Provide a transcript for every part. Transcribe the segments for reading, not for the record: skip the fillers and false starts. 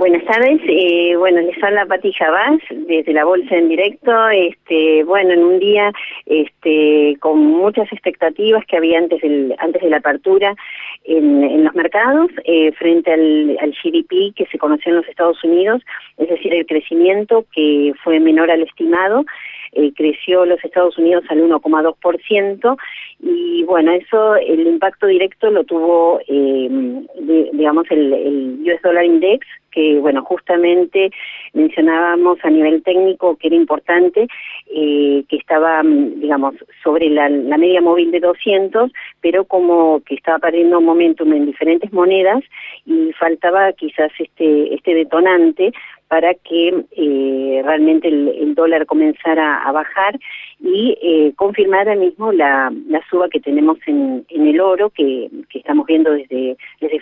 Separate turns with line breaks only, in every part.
Buenas tardes, bueno, les habla Pati Jabás desde la Bolsa en Directo, bueno, en un día con muchas expectativas que había antes de la apertura en los mercados, frente al GDP que se conoció en los Estados Unidos, es decir, el crecimiento que fue menor al estimado. Creció los Estados Unidos al 1,2%, y bueno, eso, el impacto directo lo tuvo, digamos, el US Dollar Index, que bueno, justamente mencionábamos a nivel técnico que era importante, que estaba, digamos, sobre la media móvil de 200, pero como que estaba perdiendo momentum en diferentes monedas y faltaba quizás este detonante para que realmente el dólar comenzara a bajar y confirmar ahora mismo la suba que tenemos en el oro, que estamos viendo desde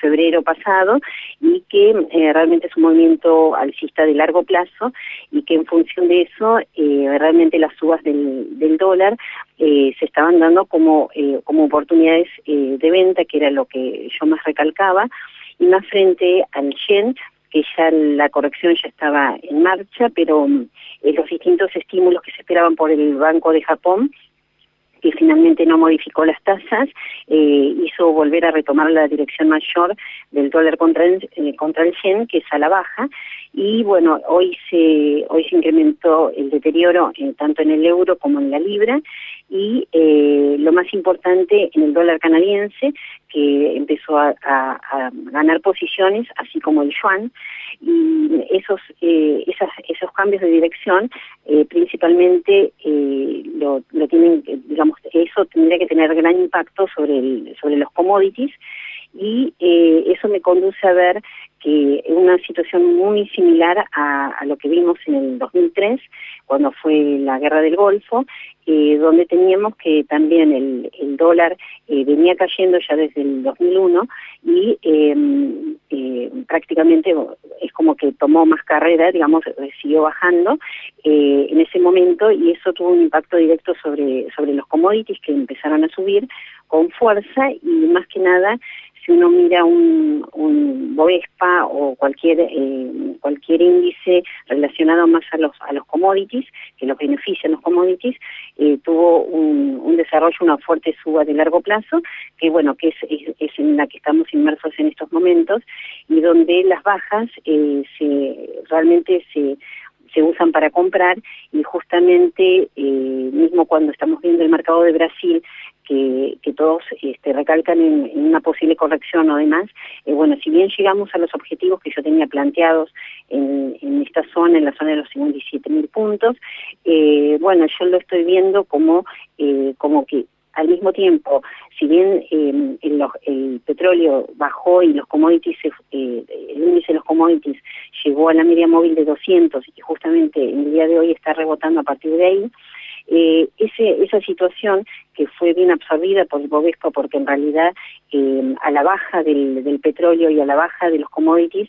febrero pasado, y que realmente es un movimiento alcista de largo plazo, y que en función de eso realmente las subas del dólar se estaban dando como oportunidades de venta, que era lo que yo más recalcaba, y más frente al yen, que ya la corrección ya estaba en marcha, pero los distintos estímulos que se esperaban por el Banco de Japón, que finalmente no modificó las tasas, hizo volver a retomar la dirección mayor del dólar contra el yen, que es a la baja, y bueno, hoy se incrementó el deterioro tanto en el euro como en la libra, y lo más importante en el dólar canadiense, que empezó a ganar posiciones, así como el yuan, y esos cambios de dirección principalmente lo tienen, digamos, eso tendría que tener gran impacto sobre los commodities, y eso me conduce a ver que es una situación muy similar a lo que vimos en el 2003, cuando fue la Guerra del Golfo, donde teníamos que también el dólar venía cayendo ya desde el 2001, y prácticamente es como que tomó más carrera, digamos, siguió bajando en ese momento, y eso tuvo un impacto directo sobre los commodities, que empezaron a subir con fuerza, y más que nada, si uno mira un Bovespa o cualquier índice relacionado más a los commodities, que los benefician los commodities, tuvo un desarrollo, una fuerte suba de largo plazo, que bueno, que es en la que estamos inmersos en estos momentos, y donde las bajas realmente se usan para comprar, y justamente mismo cuando estamos viendo el mercado de Brasil, que todos recalcan en una posible corrección o demás, bueno, si bien llegamos a los objetivos que yo tenía planteados en esta zona, en la zona de los 57.000 puntos, bueno, yo lo estoy viendo como que al mismo tiempo, si bien el petróleo bajó y los commodities, el índice de los commodities llegó a la media móvil de 200, y justamente en el día de hoy está rebotando a partir de ahí, esa situación que fue bien absorbida por el Bovespa, porque en realidad a la baja del petróleo y a la baja de los commodities,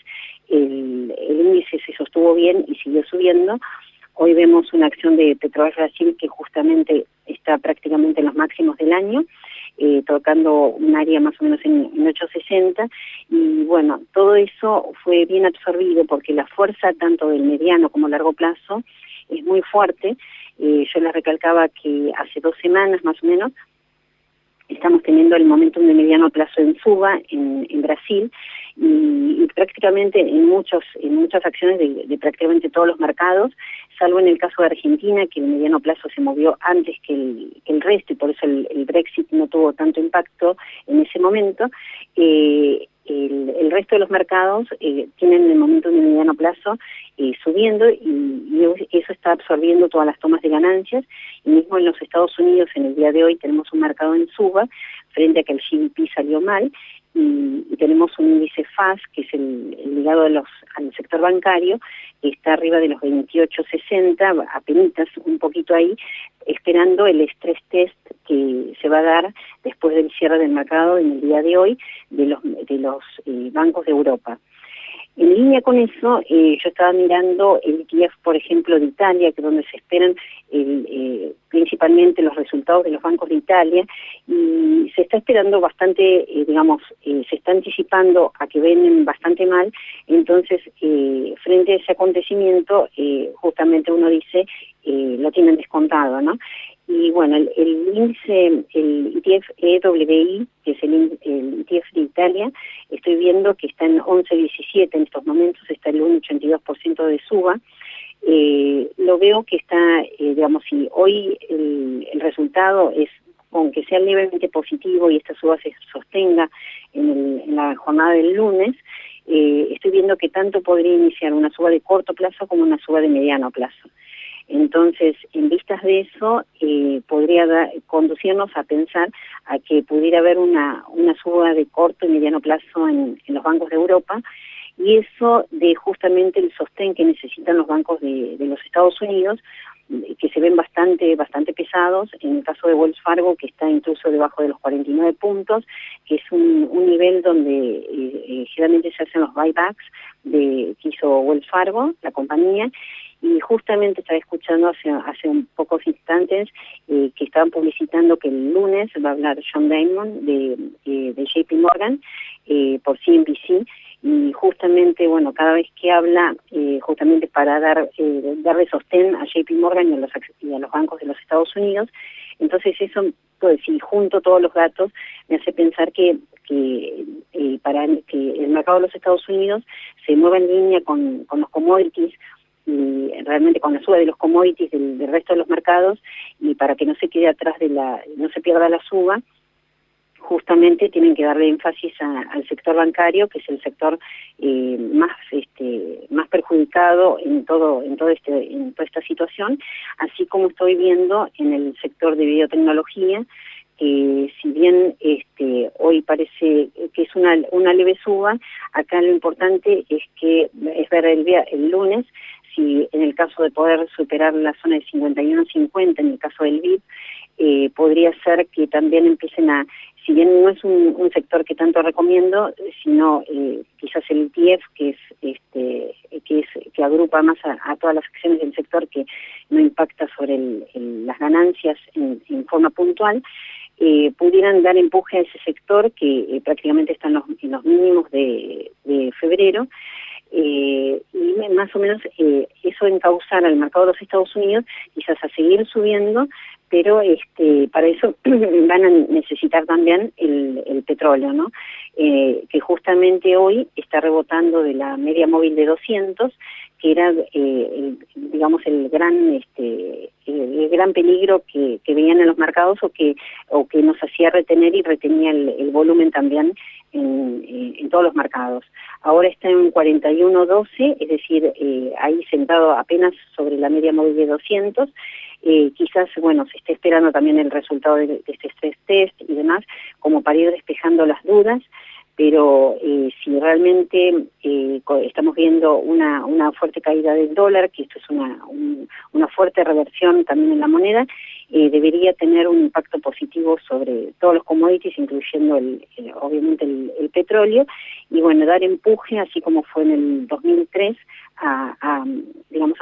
el índice se sostuvo bien y siguió subiendo. Hoy vemos una acción de Petrobras Brasil que justamente está prácticamente en los máximos del año, tocando un área más o menos en 8.60, y bueno, todo eso fue bien absorbido porque la fuerza tanto del mediano como largo plazo es muy fuerte. Yo les recalcaba que hace 2 semanas más o menos estamos teniendo el momentum de mediano plazo en suba en Brasil, y prácticamente en muchas acciones de prácticamente todos los mercados, salvo en el caso de Argentina, que el mediano plazo se movió antes que el resto, y por eso el Brexit no tuvo tanto impacto en ese momento. El resto de los mercados tienen el momento de mediano plazo subiendo, y eso está absorbiendo todas las tomas de ganancias, y mismo en los Estados Unidos en el día de hoy tenemos un mercado en suba frente a que el GDP salió mal, y tenemos un índice FAS, que es el ligado al sector bancario, que está arriba de los 28.60, apenitas un poquito ahí, esperando el stress test que se va a dar después del cierre del mercado en el día de hoy de los bancos de Europa. En línea con eso, yo estaba mirando el ETF, por ejemplo, de Italia, que es donde se esperan principalmente los resultados de los bancos de Italia, y se está esperando bastante, se está anticipando a que venden bastante mal. Entonces, frente a ese acontecimiento, justamente uno dice, lo tienen descontado, ¿no? Y bueno, el índice, el ETF EWI, que es el ETF de Italia, estoy viendo que está en 11.17 en estos momentos, está en un 82% de suba. Lo veo que está, si hoy el resultado es, aunque sea levemente positivo y esta suba se sostenga en la jornada del lunes, estoy viendo que tanto podría iniciar una suba de corto plazo como una suba de mediano plazo. Entonces, en vistas de eso, podría conducirnos a pensar a que pudiera haber una suba de corto y mediano plazo en los bancos de Europa, y eso de justamente el sostén que necesitan los bancos de los Estados Unidos, que se ven bastante pesados. En el caso de Wells Fargo, que está incluso debajo de los 49 puntos, que es un nivel donde generalmente se hacen los buybacks que hizo Wells Fargo, la compañía. Y justamente estaba escuchando hace un pocos instantes que estaban publicitando que el lunes va a hablar John Diamond de JP Morgan por CNBC, y justamente, bueno, cada vez que habla, justamente para darle sostén a JP Morgan y a los bancos de los Estados Unidos. Entonces eso, pues, si junto todos los datos, me hace pensar que para que el mercado de los Estados Unidos se mueva en línea con los commodities, y realmente con la suba de los commodities del resto de los mercados, y para que no se quede atrás no se pierda la suba, justamente tienen que darle énfasis al sector bancario, que es el sector más perjudicado en toda esta situación, así como estoy viendo en el sector de biotecnología, que si bien hoy parece que es una leve suba, acá lo importante es ver el lunes si en el caso de poder superar la zona de 51.50, en el caso del BIP, podría ser que también empiecen si bien no es un sector que tanto recomiendo, sino quizás el ETF, que agrupa más a todas las acciones del sector, que no impacta sobre las ganancias en forma puntual, pudieran dar empuje a ese sector que prácticamente está en los mínimos de febrero. Y más o menos eso encauzar al mercado de los Estados Unidos quizás a seguir subiendo, pero para eso van a necesitar también el petróleo, ¿no? Que justamente hoy está rebotando de la media móvil de 200, que era el gran peligro que veían en los mercados, o que nos hacía retener y retenía el volumen también en todos los mercados. Ahora está en 41.12, es decir, ahí sentado apenas sobre la media móvil de 200. Quizás, bueno, se esté esperando también el resultado de este stress test y demás, como para ir despejando las dudas, pero si realmente estamos viendo una fuerte caída del dólar, que esto es una fuerte reversión también en la moneda, debería tener un impacto positivo sobre todos los commodities, incluyendo obviamente el petróleo, y bueno, dar empuje, así como fue en el 2003, a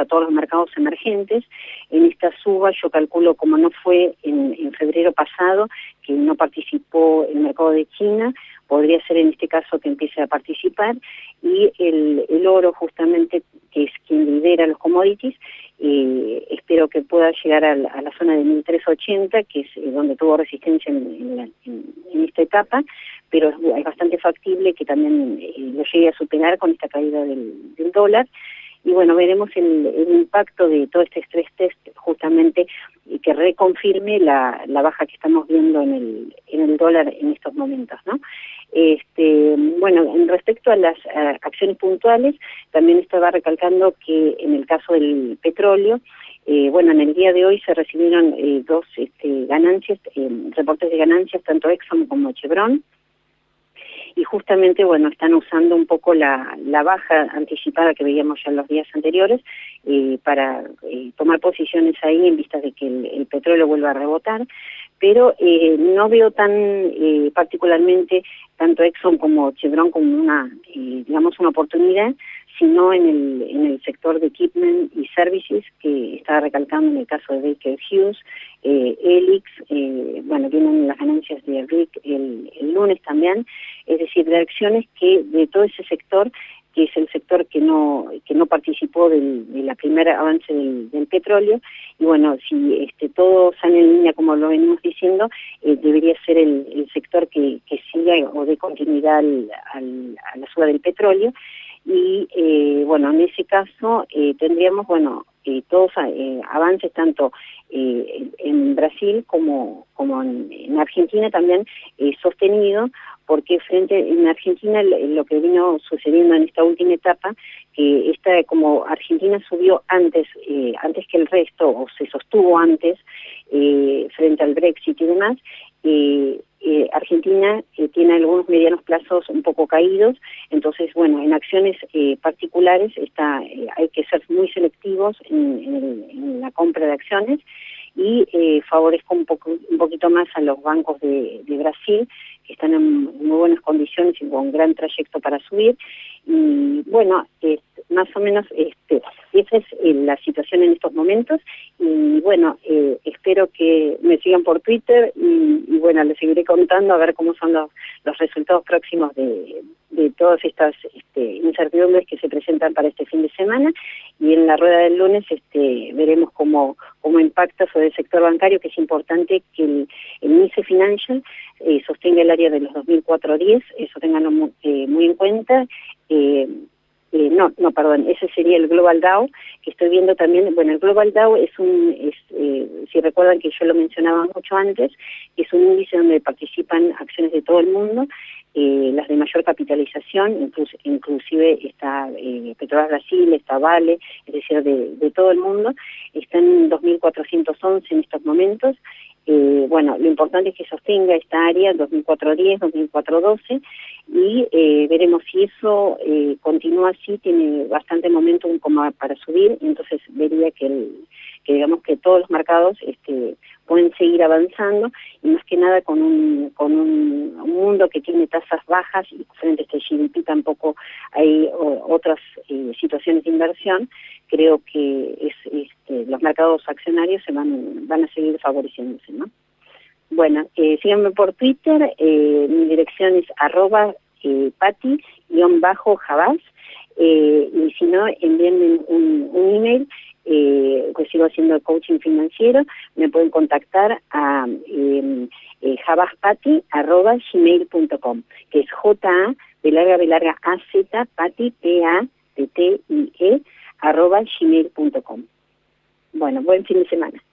todos los mercados emergentes. En esta suba yo calculo, como no fue en febrero pasado, que no participó el mercado de China, podría ser en este caso que empiece a participar, y el oro justamente, que es quien lidera los commodities, espero que pueda llegar a la zona de 1380, que es donde tuvo resistencia en esta etapa, pero es bastante factible que también lo llegue a superar con esta caída del dólar. Y bueno, veremos el impacto de todo este stress test, justamente, y que reconfirme la baja que estamos viendo en el dólar en estos momentos, ¿no? Bueno, en respecto a las acciones puntuales, también estaba recalcando que en el caso del petróleo, bueno, en el día de hoy se recibieron dos ganancias, reportes de ganancias, tanto Exxon como Chevron. y justamente, bueno, están usando un poco la baja anticipada que veíamos ya en los días anteriores para tomar posiciones ahí en vista de que el petróleo vuelva a rebotar, pero no veo tan particularmente tanto Exxon como Chevron como una, digamos, una oportunidad, sino en el sector de equipment y services, que estaba recalcando en el caso de Baker Hughes, Helix, bueno, vienen las ganancias de Rick el lunes también, es decir, de acciones que de todo ese sector, que es el sector que no participó de la primera avance del petróleo, y bueno, si todo sale en línea como lo venimos diciendo, debería ser el sector que siga o dé continuidad a la suba del petróleo, y bueno, en ese caso tendríamos, bueno, todos avances tanto en Brasil como en Argentina también sostenido, porque en Argentina lo que vino sucediendo en esta última etapa, que como Argentina subió antes que el resto, o se sostuvo antes, frente al Brexit y demás, Argentina tiene algunos medianos plazos un poco caídos, entonces, bueno, en acciones particulares hay que ser muy selectivos en la compra de acciones, y favorezco un poquito más a los bancos de Brasil, que están en muy buenas condiciones y con gran trayecto para subir, y bueno, más o menos esa es la situación en estos momentos, y bueno, espero que me sigan por Twitter, y bueno, les seguiré contando a ver cómo son los resultados próximos de todas estas incertidumbres que se presentan para este fin de semana, y en la rueda del lunes veremos cómo impacta sobre el sector bancario, que es importante que el MICE Financial sostenga el área de los 2004-10, eso tenganlo muy en cuenta. Perdón, ese sería el Global Dow, que estoy viendo también. Bueno, el Global Dow si recuerdan que yo lo mencionaba mucho antes, es un índice donde participan acciones de todo el mundo, las de mayor capitalización, inclusive está Petrobras Brasil, está Vale, es decir, de todo el mundo, está en 2.411 en estos momentos. Bueno, lo importante es que sostenga esta área 2004-10, 2004-12, y veremos si eso continúa así, tiene bastante momentum como para subir, entonces vería que digamos que todos los mercados pueden seguir avanzando, y más que nada con un mundo que tiene tasas bajas, y frente a este GDP tampoco hay otras situaciones de inversión. Creo que los mercados accionarios van a seguir favoreciéndose, ¿no? Bueno, síganme por Twitter, mi dirección es @pati_javas, y si no, envíenme un email, que sigo haciendo coaching financiero, me pueden contactar a javaspati@gmail.com, que es JA, B larga, Pati, PATTIE, @gmail.com. Bueno, buen fin de semana.